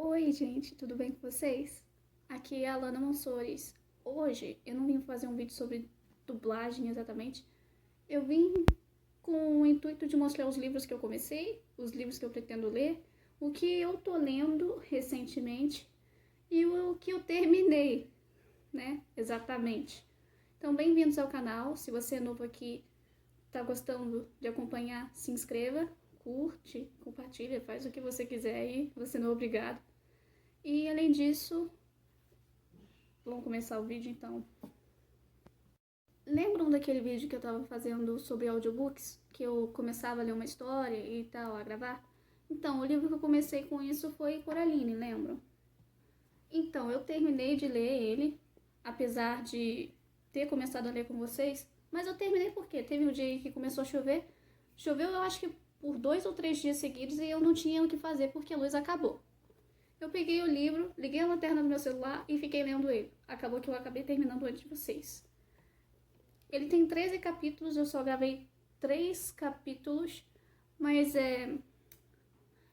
Oi, gente, tudo bem com vocês? Aqui é a Alana Monsores. Hoje eu não vim fazer um vídeo sobre dublagem exatamente. Eu vim com o intuito de mostrar os livros que eu comecei, os livros que eu pretendo ler, o que eu tô lendo recentemente e o que eu terminei, né? Exatamente. Então, bem-vindos ao canal. Se você é novo aqui, tá gostando de acompanhar, se inscreva, curte, compartilha, faz o que você quiser aí, você não é obrigado. E além disso, vamos começar o vídeo então. Lembram daquele vídeo que eu tava fazendo sobre audiobooks? Que eu começava a ler uma história e tal, a gravar? Então, o livro que eu comecei com isso foi Coraline, lembram? Então, eu terminei de ler ele, apesar de ter começado a ler com vocês, mas eu terminei porque teve um dia aí que começou a chover. Choveu, eu acho que por 2 ou 3 dias seguidos e eu não tinha o que fazer porque a luz acabou. Eu peguei o livro, liguei a lanterna do meu celular e fiquei lendo ele. Acabou que eu acabei terminando antes de vocês. Ele tem 13 capítulos, eu só gravei 3 capítulos, mas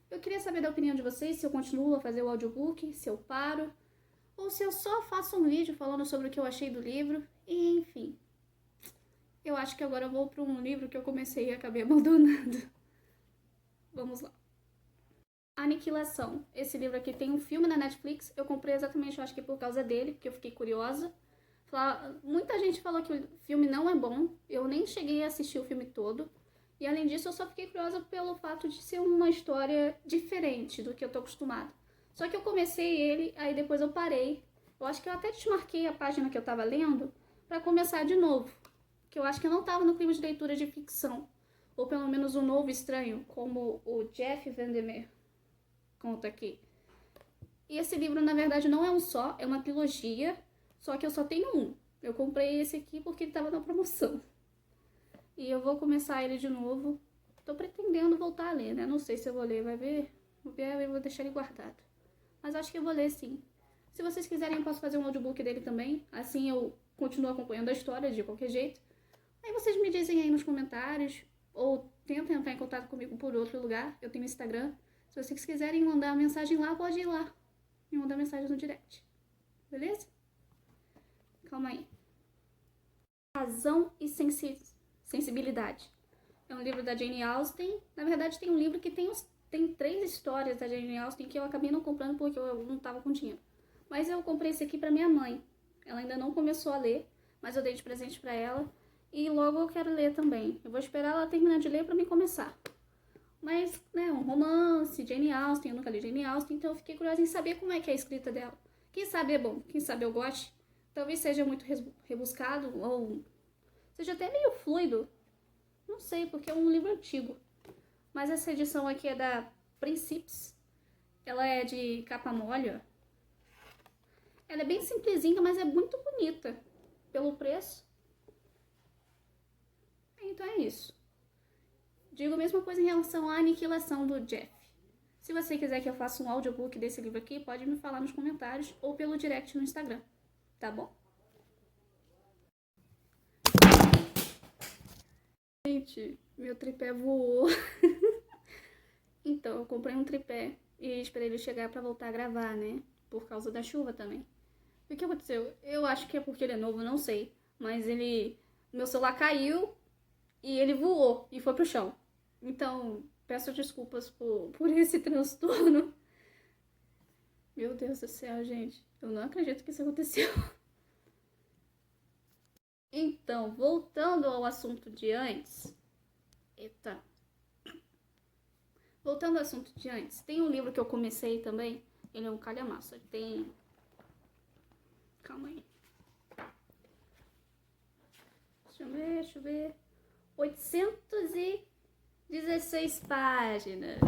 eu queria saber da opinião de vocês, se eu continuo a fazer o audiobook, se eu paro, ou se eu só faço um vídeo falando sobre o que eu achei do livro, e enfim. Eu acho que agora eu vou para um livro que eu comecei e acabei abandonando. Vamos lá. Aniquilação. Esse livro aqui tem um filme na Netflix. Eu comprei exatamente, eu acho que por causa dele, porque eu fiquei curiosa. Muita gente falou que o filme não é bom. Eu nem cheguei a assistir o filme todo. E além disso, eu só fiquei curiosa pelo fato de ser uma história diferente do que eu tô acostumada. Só que eu comecei ele, aí depois eu parei. Eu acho que eu até desmarquei a página que eu tava lendo pra começar de novo. Que eu acho que eu não tava no clima de leitura de ficção. Ou pelo menos um novo estranho, como o Jeff Vandermeer conta aqui. E esse livro, na verdade, não é um só, é uma trilogia, só que eu só tenho um. Eu comprei esse aqui porque ele estava na promoção. E eu vou começar ele de novo. Tô pretendendo voltar a ler, né? Não sei se eu vou ler, vai ver? Vou ver, eu vou deixar ele guardado. Mas acho que eu vou ler sim. Se vocês quiserem, eu posso fazer um audiobook dele também. Assim eu continuo acompanhando a história de qualquer jeito. Aí vocês me dizem aí nos comentários, ou tentem entrar em contato comigo por outro lugar. Eu tenho Instagram. Se vocês quiserem mandar mensagem lá, pode ir lá e mandar mensagem no direct. Beleza? Calma aí. Razão e Sensibilidade. É um livro da Jane Austen. Na verdade, tem um livro que tem 3 histórias da Jane Austen que eu acabei não comprando porque eu não tava com dinheiro. Mas eu comprei esse aqui pra minha mãe. Ela ainda não começou a ler, mas eu dei de presente pra ela. E logo eu quero ler também. Eu vou esperar ela terminar de ler pra mim começar. Mas, né, um romance, Jane Austen, eu nunca li Jane Austen, então eu fiquei curiosa em saber como é que é a escrita dela. Quem sabe é bom, quem sabe eu goste. Talvez seja muito rebuscado, ou seja até meio fluido. Não sei, porque é um livro antigo. Mas essa edição aqui é da Principes. Ela é de capa mole, ó. Ela é bem simplesinha, mas é muito bonita. Pelo preço. Então é isso. Digo a mesma coisa em relação à aniquilação do Jeff. Se você quiser que eu faça um audiobook desse livro aqui, pode me falar nos comentários ou pelo direct no Instagram, tá bom? Gente, meu tripé voou. Então, eu comprei um tripé e esperei ele chegar pra voltar a gravar, né? Por causa da chuva também. E o que aconteceu? Eu acho que é porque ele é novo, não sei. Mas meu celular caiu e ele voou e foi pro chão. Então, peço desculpas por esse transtorno. Meu Deus do céu, gente. Eu não acredito que isso aconteceu. Então, voltando ao assunto de antes. Eita. Voltando ao assunto de antes. Tem um livro que eu comecei também. Ele é um calhamaço. Ele tem... Calma aí. Deixa eu ver. 816 páginas.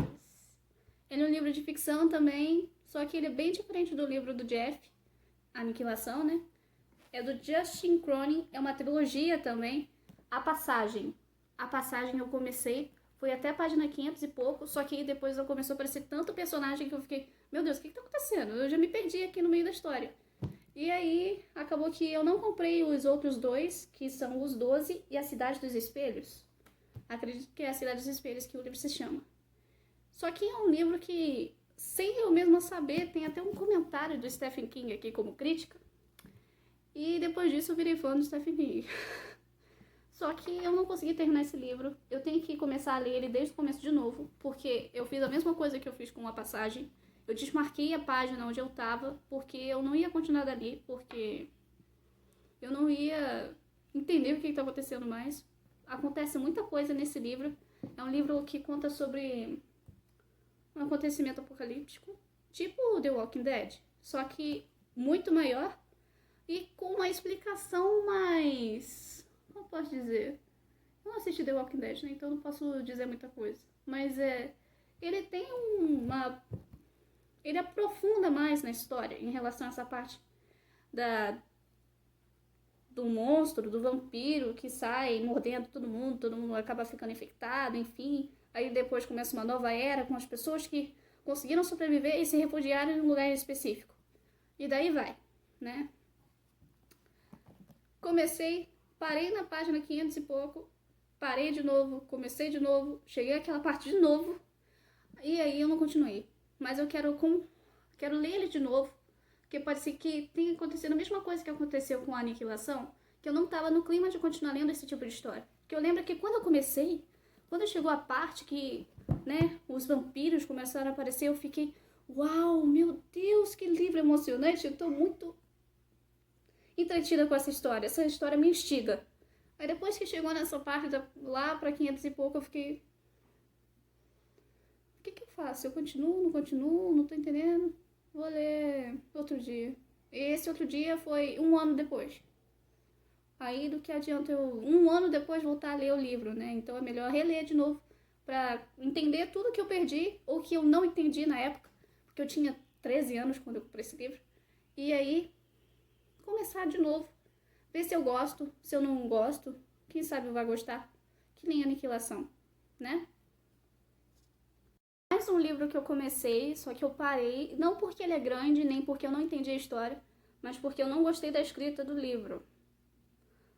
Ele é um livro de ficção também. Só que ele é bem diferente do livro do Jeff. Aniquilação, né? É do Justin Cronin, é uma trilogia também. A Passagem eu comecei, foi até a página 500 e pouco, só que depois começou a aparecer tanto personagem que eu fiquei, meu Deus, o que tá acontecendo? Eu já me perdi aqui no meio da história. E aí, acabou que eu não comprei os outros 2, que são os 12 e a Cidade dos Espelhos. Acredito que é a Cidade dos Espelhos que o livro se chama. Só que é um livro que sem eu mesma saber, tem até um comentário do Stephen King aqui como crítica. E depois disso eu virei fã do Stephen King. Só que eu não consegui terminar esse livro. Eu tenho que começar a ler ele desde o começo de novo, porque eu fiz a mesma coisa que eu fiz com A Passagem. Eu desmarquei a página onde eu tava, porque eu não ia continuar dali, porque eu não ia entender o que está acontecendo mais. Acontece muita coisa nesse livro. É um livro que conta sobre um acontecimento apocalíptico, tipo The Walking Dead, só que muito maior e com uma explicação mais... como eu posso dizer? Eu não assisti The Walking Dead, né? Então não posso dizer muita coisa. Mas ele tem uma... ele aprofunda mais na história em relação a essa parte do monstro, do vampiro que sai mordendo todo mundo acaba ficando infectado, enfim. Aí depois começa uma nova era com as pessoas que conseguiram sobreviver e se refugiaram em um lugar específico. E daí vai, né? Comecei, parei na página 500 e pouco, parei de novo, comecei de novo, cheguei àquela parte de novo, e aí eu não continuei. Mas eu quero ler ele de novo, porque pode ser que tenha acontecido a mesma coisa que aconteceu com a Aniquilação, que eu não estava no clima de continuar lendo esse tipo de história. Porque eu lembro que quando eu comecei, quando chegou a parte que, né, os vampiros começaram a aparecer, eu fiquei, uau, meu Deus, que livro emocionante, eu tô muito entretida com essa história me instiga. Aí depois que chegou nessa parte, lá pra 500 e pouco, eu fiquei... o que eu faço? Eu continuo, não continuo, não tô entendendo. Vou ler outro dia. E esse outro dia foi 1 ano depois. Aí do que adianta eu 1 ano depois voltar a ler o livro, né? Então é melhor reler de novo pra entender tudo que eu perdi ou que eu não entendi na época. Porque eu tinha 13 anos quando eu comprei esse livro. E aí começar de novo. Ver se eu gosto, se eu não gosto. Quem sabe eu vou gostar. Que nem Aniquilação, né? Mais um livro que eu comecei, só que eu parei, não porque ele é grande, nem porque eu não entendi a história, mas porque eu não gostei da escrita do livro.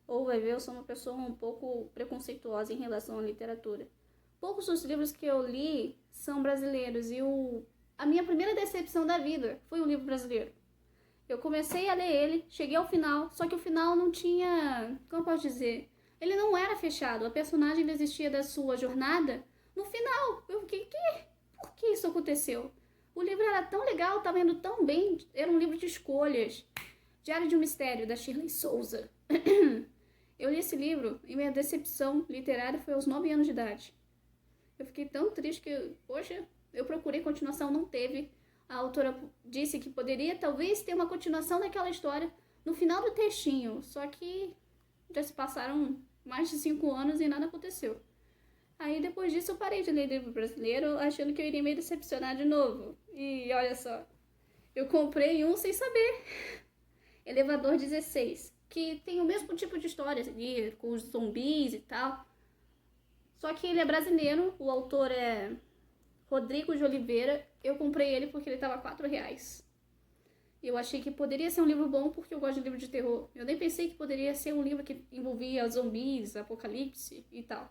Ou vai ver, eu sou uma pessoa um pouco preconceituosa em relação à literatura. Poucos dos livros que eu li são brasileiros e a minha primeira decepção da vida foi um livro brasileiro. Eu comecei a ler ele, cheguei ao final, só que o final não tinha... como eu posso dizer? Ele não era fechado, a personagem desistia da sua jornada no final. Eu fiquei, por que isso aconteceu? O livro era tão legal, estava indo tão bem, era um livro de escolhas. Diário de um Mistério, da Shirley Souza. Eu li esse livro e minha decepção literária foi aos 9 anos de idade. Eu fiquei tão triste que, poxa, eu procurei continuação, não teve. A autora disse que poderia talvez ter uma continuação daquela história no final do textinho, só que já se passaram mais de 5 anos e nada aconteceu. Aí depois disso eu parei de ler livro brasileiro, achando que eu iria me decepcionar de novo. E olha só, eu comprei um sem saber. Elevador 16, que tem o mesmo tipo de história ali, com os zumbis e tal. Só que ele é brasileiro, o autor é Rodrigo de Oliveira. Eu comprei ele porque ele tava R$4. Eu achei que poderia ser um livro bom porque eu gosto de livro de terror. Eu nem pensei que poderia ser um livro que envolvia zumbis, apocalipse e tal.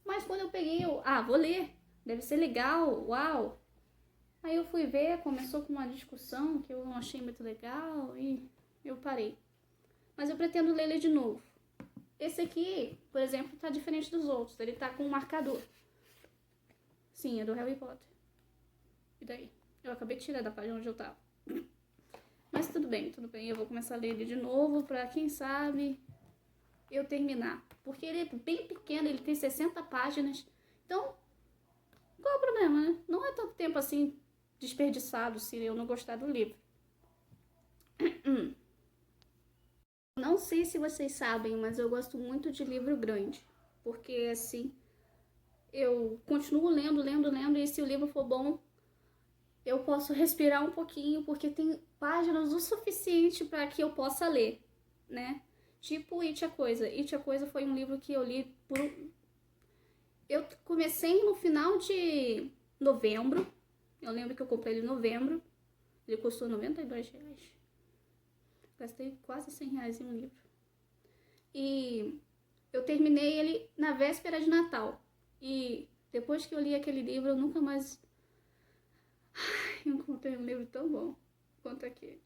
Mas quando eu peguei, vou ler, deve ser legal, uau. Aí eu fui ver, começou com uma discussão que eu não achei muito legal e eu parei. Mas eu pretendo ler ele de novo. Esse aqui, por exemplo, tá diferente dos outros. Ele tá com um marcador. Sim, é do Harry Potter. E daí? Eu acabei de tirar da página onde eu tava. Mas tudo bem. Eu vou começar a ler ele de novo pra, quem sabe, eu terminar. Porque ele é bem pequeno, ele tem 60 páginas. Então, qual é o problema, né? Não é tanto tempo assim desperdiçado se eu não gostar do livro. Não sei se vocês sabem, mas eu gosto muito de livro grande. Porque, assim, eu continuo lendo, e se o livro for bom, eu posso respirar um pouquinho, porque tem páginas o suficiente para que eu possa ler, né? Tipo It a Coisa. It a Coisa foi um livro que eu li eu comecei no final de novembro. Eu lembro que eu comprei ele em novembro. Ele custou R$92. Gastei quase R$100 em um livro. E eu terminei ele na véspera de Natal. E depois que eu li aquele livro, eu nunca mais Eu encontrei um livro tão bom quanto aquele.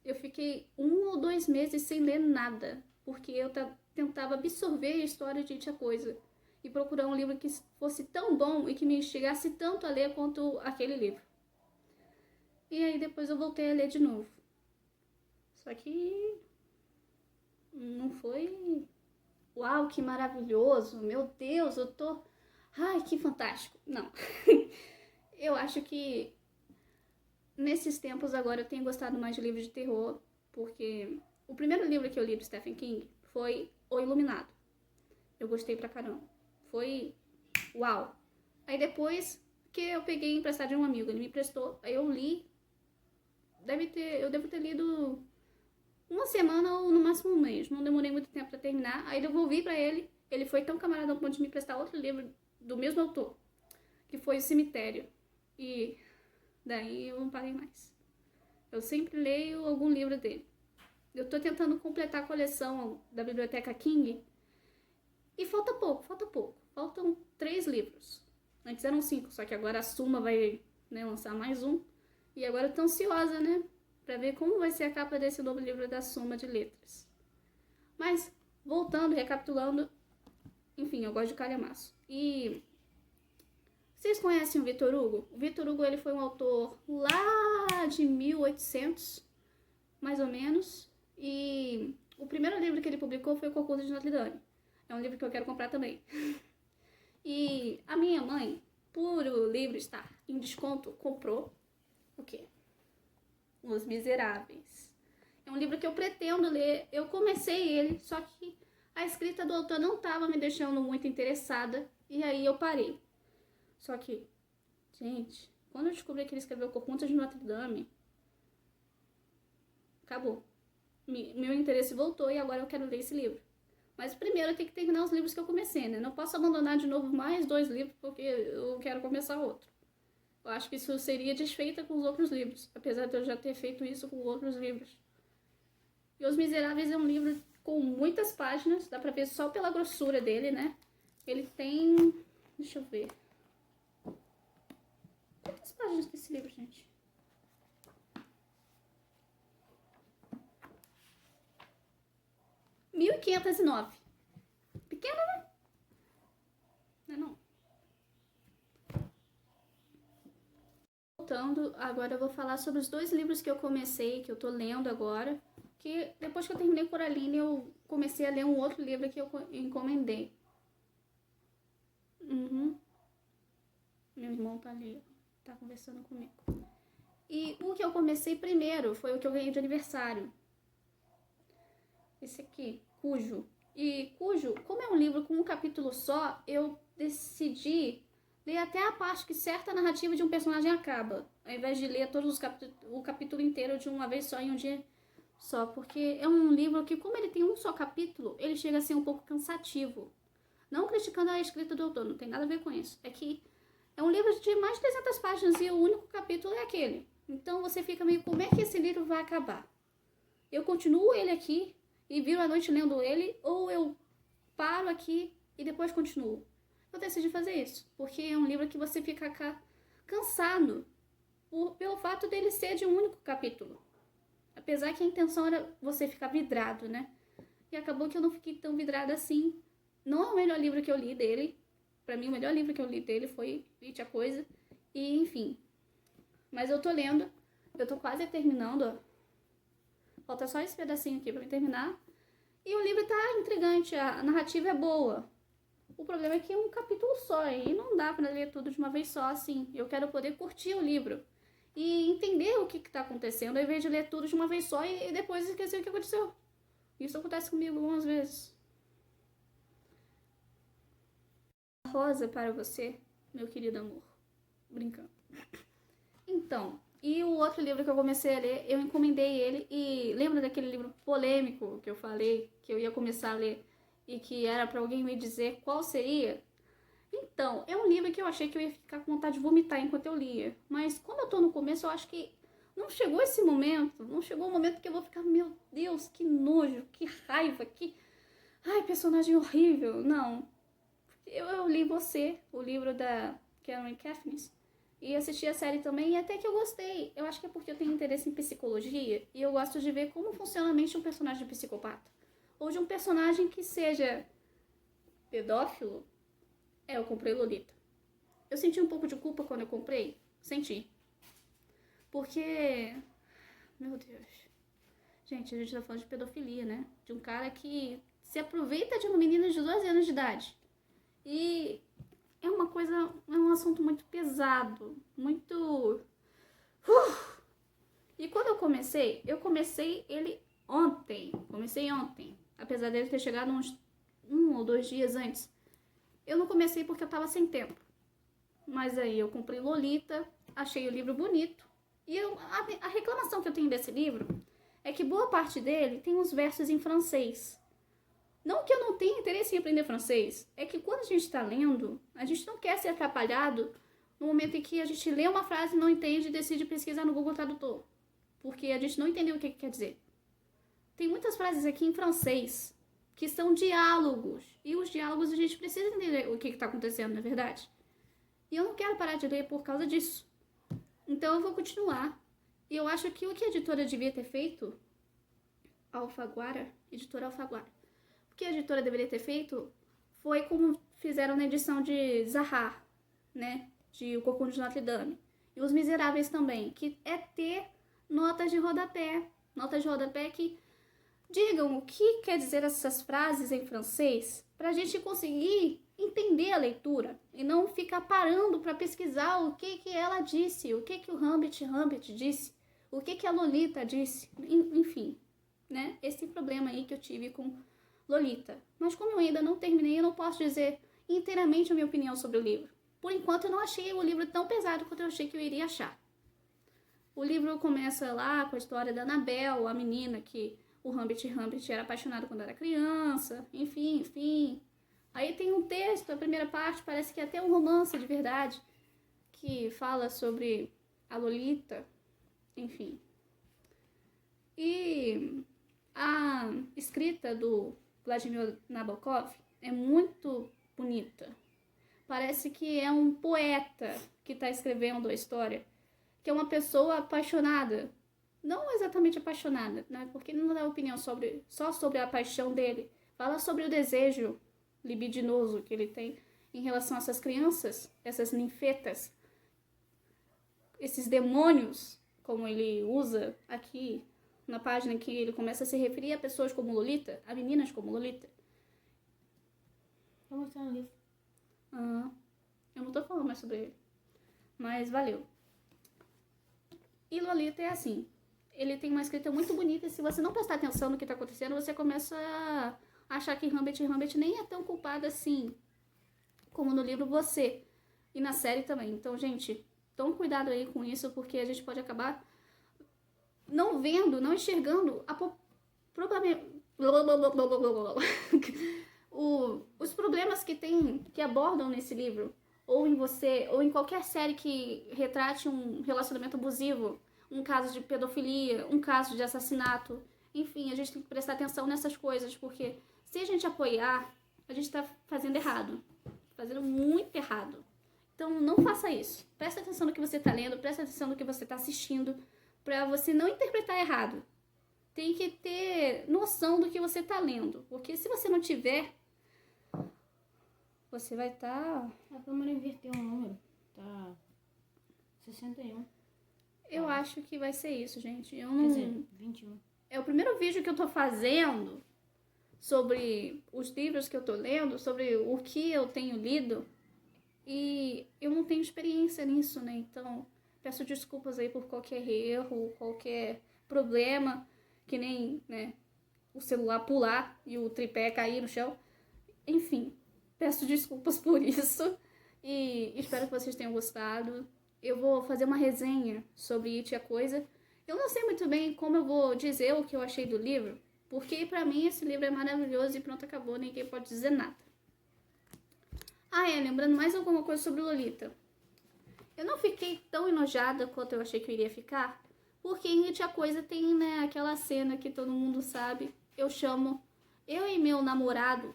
Eu fiquei 1 ou 2 meses sem ler nada, porque eu tentava absorver a história de Tia Coisa e procurar um livro que fosse tão bom e que me instigasse tanto a ler quanto aquele livro. E aí depois eu voltei a ler de novo. Só que não foi... Uau, que maravilhoso! Meu Deus, eu tô... Ai, que fantástico! Não. Eu acho que nesses tempos agora eu tenho gostado mais de livros de terror, porque o primeiro livro que eu li do Stephen King foi O Iluminado. Eu gostei pra caramba. Foi uau! Aí depois que eu peguei emprestado de um amigo, ele me emprestou, aí eu li. Eu devo ter lido uma semana ou no máximo um mês. Não demorei muito tempo pra terminar. Aí devolvi pra ele. Ele foi tão camarada ao ponto de me emprestar outro livro do mesmo autor, que foi O Cemitério. E daí eu não parei mais. Eu sempre leio algum livro dele. Eu tô tentando completar a coleção da Biblioteca King. E falta pouco. Faltam 3 livros. Antes eram 5, só que agora a Suma vai, né, lançar mais um. E agora eu tô ansiosa, né, pra ver como vai ser a capa desse novo livro da Suma de Letras. Mas, voltando, recapitulando, enfim, eu gosto de calhamaço. E vocês conhecem o Victor Hugo? O Victor Hugo, ele foi um autor lá de 1800, mais ou menos. E o primeiro livro que ele publicou foi O Corcunda de Notre Dame. É um livro que eu quero comprar também. E a minha mãe, por o livro estar em desconto, comprou o quê? Os Miseráveis. É um livro que eu pretendo ler. Eu comecei ele, só que a escrita do autor não estava me deixando muito interessada. E aí eu parei. Só que, gente, quando eu descobri que ele escreveu Corcunda de Notre Dame, acabou. Meu interesse voltou e agora eu quero ler esse livro. Mas primeiro eu tenho que terminar os livros que eu comecei, né? Não posso abandonar de novo mais 2 livros porque eu quero começar outro. Eu acho que isso seria desfeita com os outros livros, apesar de eu já ter feito isso com outros livros. E Os Miseráveis é um livro com muitas páginas, dá pra ver só pela grossura dele, né? Ele tem... deixa eu ver. Quantas páginas tem esse livro, gente? Mil e 1509. Pequeno, né? Não é não. Voltando, agora eu vou falar sobre os 2 livros que eu comecei, que eu tô lendo agora. Que depois que eu terminei Coraline, eu comecei a ler um outro livro que eu encomendei. Meu irmão tá ali, tá conversando comigo. E o que eu comecei primeiro foi o que eu ganhei de aniversário. Esse aqui, Cujo. E Cujo, como é um livro com um capítulo só, eu decidi ler até a parte que certa narrativa de um personagem acaba, ao invés de ler todos o capítulo inteiro de uma vez só em um dia só, porque é um livro que, como ele tem um só capítulo, ele chega a ser um pouco cansativo. Não criticando a escrita do autor, não tem nada a ver com isso. É que é um livro de mais de 300 páginas e o único capítulo é aquele. Então você fica meio, como é que esse livro vai acabar? Eu continuo ele aqui e viro a noite lendo ele, ou eu paro aqui e depois continuo. Eu decidi fazer isso, porque é um livro que você fica cansado pelo fato dele ser de um único capítulo. Apesar que a intenção era você ficar vidrado, né? E acabou que eu não fiquei tão vidrada assim. Não é o melhor livro que eu li dele. Pra mim, o melhor livro que eu li dele foi Tia Coisa. E, enfim. Mas eu tô lendo. Eu tô quase terminando, ó. Falta só esse pedacinho aqui pra me terminar. E o livro tá intrigante. A narrativa é boa. O problema é que é um capítulo só. E não dá pra ler tudo de uma vez só, assim. Eu quero poder curtir o livro. E entender o que tá acontecendo, ao invés de ler tudo de uma vez só e depois esquecer o que aconteceu. Isso acontece comigo algumas vezes. Rosa para você, meu querido amor. Brincando. Então, e o outro livro que eu comecei a ler, eu encomendei ele e lembra daquele livro polêmico que eu falei, que eu ia começar a ler e que era pra alguém me dizer qual seria? Então, é um livro que eu achei que eu ia ficar com vontade de vomitar enquanto eu lia. Mas como eu tô no começo, eu acho que não chegou esse momento. Não chegou o momento que eu vou ficar, meu Deus, que nojo, que raiva, que... Ai, personagem horrível. Não. Eu li Você, o livro da Karen Kaffnes. E assisti a série também e até que eu gostei. Eu acho que é porque eu tenho interesse em psicologia e eu gosto de ver como funciona a mente de um personagem psicopata. Ou de um personagem que seja pedófilo. Eu comprei Lolita. Eu senti um pouco de culpa quando eu comprei. Senti. Porque... Meu Deus. Gente, a gente tá falando de pedofilia, né? De um cara que se aproveita de uma menina de 12 anos de idade. E é uma coisa... É um assunto muito pesado. Muito... E quando eu comecei ele ontem. Comecei ontem. Apesar dele ter chegado uns 1 ou 2 dias antes. Eu não comecei porque eu tava sem tempo. Mas aí eu comprei Lolita, achei o livro bonito. E a reclamação que eu tenho desse livro é que boa parte dele tem uns versos em francês. Não que eu não tenha interesse em aprender francês, é que quando a gente está lendo, a gente não quer ser atrapalhado no momento em que a gente lê uma frase, não entende e decide pesquisar no Google Tradutor. Porque a gente não entendeu o que quer dizer. Tem muitas frases aqui em francês que são diálogos. E os diálogos a gente precisa entender o que está acontecendo, não é verdade? E eu não quero parar de ler por causa disso. Então eu vou continuar. E eu acho que o que a editora devia ter feito, editora Alfaguara, o que a editora deveria ter feito foi como fizeram na edição de Zahar, né? De O Corcunda de Notre Dame. E Os Miseráveis também, que é ter notas de rodapé. Notas de rodapé que digam o que quer dizer essas frases em francês para a gente conseguir entender a leitura e não ficar parando para pesquisar o que ela disse, o que o Hamlet disse, o que a Lolita disse, enfim, né? Esse problema aí que eu tive com Lolita. Mas como eu ainda não terminei, eu não posso dizer inteiramente a minha opinião sobre o livro. Por enquanto eu não achei o livro tão pesado quanto eu achei que eu iria achar. O livro começa lá com a história da Annabelle, a menina que o Hamlet era apaixonado quando era criança, enfim. Aí tem um texto, a primeira parte parece que é até um romance de verdade, que fala sobre a Lolita, enfim. E a escrita do Vladimir Nabokov é muito bonita. Parece que é um poeta que está escrevendo a história, que é uma pessoa apaixonada. Não exatamente apaixonada, né? Porque ele não dá opinião só sobre a paixão dele. Fala sobre o desejo libidinoso que ele tem em relação a essas crianças, essas ninfetas, esses demônios, como ele usa aqui na página que ele começa a se referir a pessoas como Lolita, a meninas como Lolita. Vou mostrar no livro. Eu não tô falando mais sobre ele, mas valeu. E Lolita é assim, ele tem uma escrita muito bonita e se você não prestar atenção no que tá acontecendo, você começa a achar que Hamlet nem é tão culpado assim como no livro você e na série também. Então, gente, tome cuidado aí com isso, porque a gente pode acabar não vendo, não enxergando os problemas que abordam nesse livro, ou em você, ou em qualquer série que retrate um relacionamento abusivo, um caso de pedofilia, um caso de assassinato. Enfim, a gente tem que prestar atenção nessas coisas, porque se a gente apoiar, a gente está fazendo errado. Fazendo muito errado. Então, não faça isso. Presta atenção no que você está lendo, presta atenção no que você está assistindo, para você não interpretar errado. Tem que ter noção do que você está lendo. Porque se você não tiver, você vai estar... A câmera inverteu o número. Tá 61. Eu acho que vai ser isso, gente. Eu Quer não... dizer, 21. É o primeiro vídeo que eu tô fazendo sobre os livros que eu tô lendo, sobre o que eu tenho lido, e eu não tenho experiência nisso, né? Então, peço desculpas aí por qualquer erro, qualquer problema, que nem, né, o celular pular e o tripé cair no chão. Enfim, peço desculpas por isso e espero que vocês tenham gostado. Eu vou fazer uma resenha sobre It, a Coisa. Eu não sei muito bem como eu vou dizer o que eu achei do livro, porque pra mim esse livro é maravilhoso e pronto, acabou, ninguém pode dizer nada. Lembrando mais alguma coisa sobre Lolita. Eu não fiquei tão enojada quanto eu achei que eu iria ficar, porque em It, a Coisa tem, né, aquela cena que todo mundo sabe. Eu e meu namorado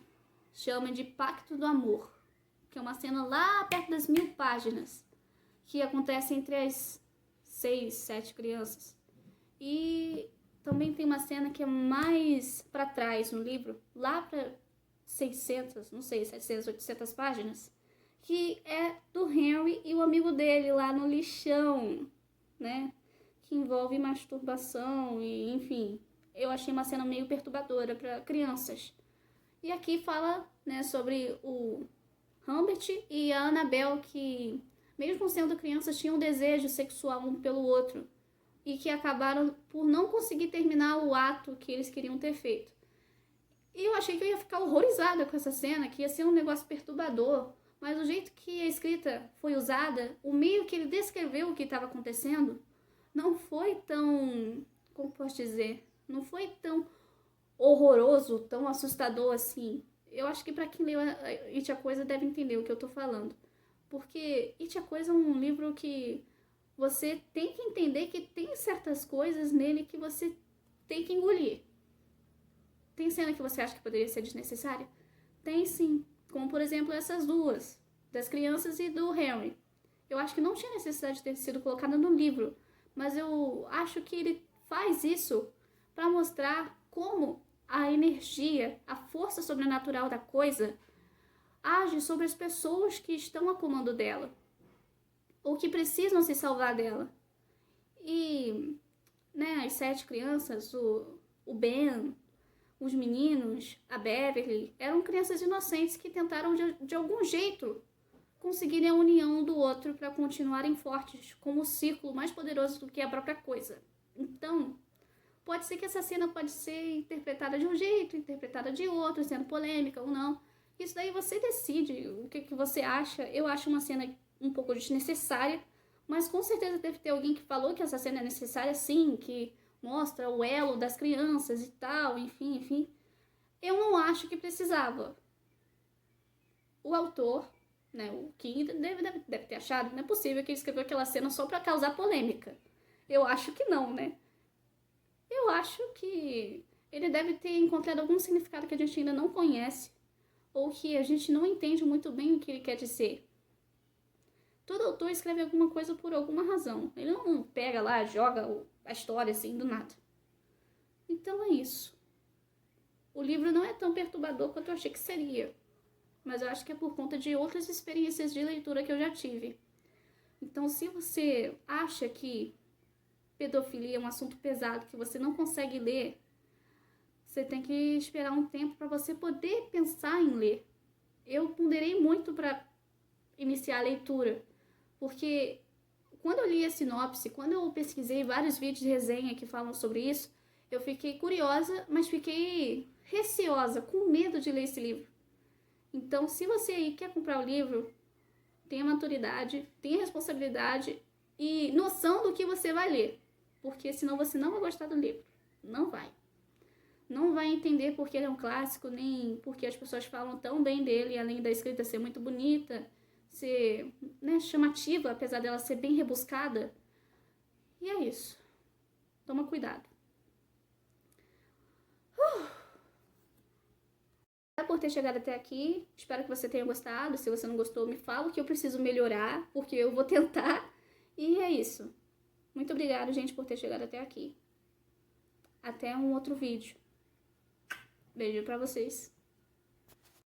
chamam de Pacto do Amor, que é uma cena lá perto das 1000 páginas, que acontece entre as 6, 7 crianças. E também tem uma cena que é mais para trás no livro, lá para 600, não sei, 700, 800 páginas, que é do Henry e o amigo dele lá no lixão, né? Que envolve masturbação e, enfim, eu achei uma cena meio perturbadora para crianças. E aqui fala, né, sobre o Humbert e a Annabelle, que, mesmo sendo crianças, tinham um desejo sexual um pelo outro e que acabaram por não conseguir terminar o ato que eles queriam ter feito. E eu achei que eu ia ficar horrorizada com essa cena, que ia ser um negócio perturbador, mas o jeito que a escrita foi usada, o meio que ele descreveu o que estava acontecendo, não foi tão, como posso dizer, não foi tão horroroso, tão assustador assim. Eu acho que para quem leu It a Coisa deve entender o que eu tô falando. Porque It a Coisa é um livro que você tem que entender que tem certas coisas nele que você tem que engolir. Tem cena que você acha que poderia ser desnecessária? Tem sim. Como, por exemplo, essas duas, das crianças e do Henry. Eu acho que não tinha necessidade de ter sido colocada no livro, mas eu acho que ele faz isso para mostrar como a energia, a força sobrenatural da coisa age sobre as pessoas que estão a comando dela, ou que precisam se salvar dela. E, né, as 7 crianças, o Ben, os meninos, a Beverly, eram crianças inocentes que tentaram de algum jeito conseguirem a união do outro para continuarem fortes, como o círculo mais poderoso do que a própria coisa. Então, pode ser que essa cena pode ser interpretada de um jeito, interpretada de outro, sendo polêmica ou não. Isso daí você decide o que você acha. Eu acho uma cena um pouco desnecessária, mas com certeza deve ter alguém que falou que essa cena é necessária sim, que mostra o elo das crianças e tal, enfim. Eu não acho que precisava. O autor, né, o King, deve ter achado, não é possível que ele escreveu aquela cena só para causar polêmica. Eu acho que não, né? Eu acho que ele deve ter encontrado algum significado que a gente ainda não conhece, ou que a gente não entende muito bem o que ele quer dizer. Todo autor escreve alguma coisa por alguma razão. Ele não pega lá, joga a história assim do nada. Então é isso. O livro não é tão perturbador quanto eu achei que seria, mas eu acho que é por conta de outras experiências de leitura que eu já tive. Então, se você acha que pedofilia é um assunto pesado que você não consegue ler, você tem que esperar um tempo para você poder pensar em ler. Eu ponderei muito para iniciar a leitura, porque quando eu li a sinopse, quando eu pesquisei vários vídeos de resenha que falam sobre isso, eu fiquei curiosa, mas fiquei receosa, com medo de ler esse livro. Então, se você aí quer comprar o livro, tenha maturidade, tenha responsabilidade e noção do que você vai ler, porque senão você não vai gostar do livro. Não vai. Não vai entender porque ele é um clássico, nem porque as pessoas falam tão bem dele, além da escrita ser muito bonita, ser, né, chamativa, apesar dela ser bem rebuscada. E é isso. Toma cuidado. Por ter chegado até aqui, espero que você tenha gostado. Se você não gostou, me fala que eu preciso melhorar, porque eu vou tentar. E é isso. Muito obrigada, gente, por ter chegado até aqui. Até um outro vídeo. Beijo pra vocês.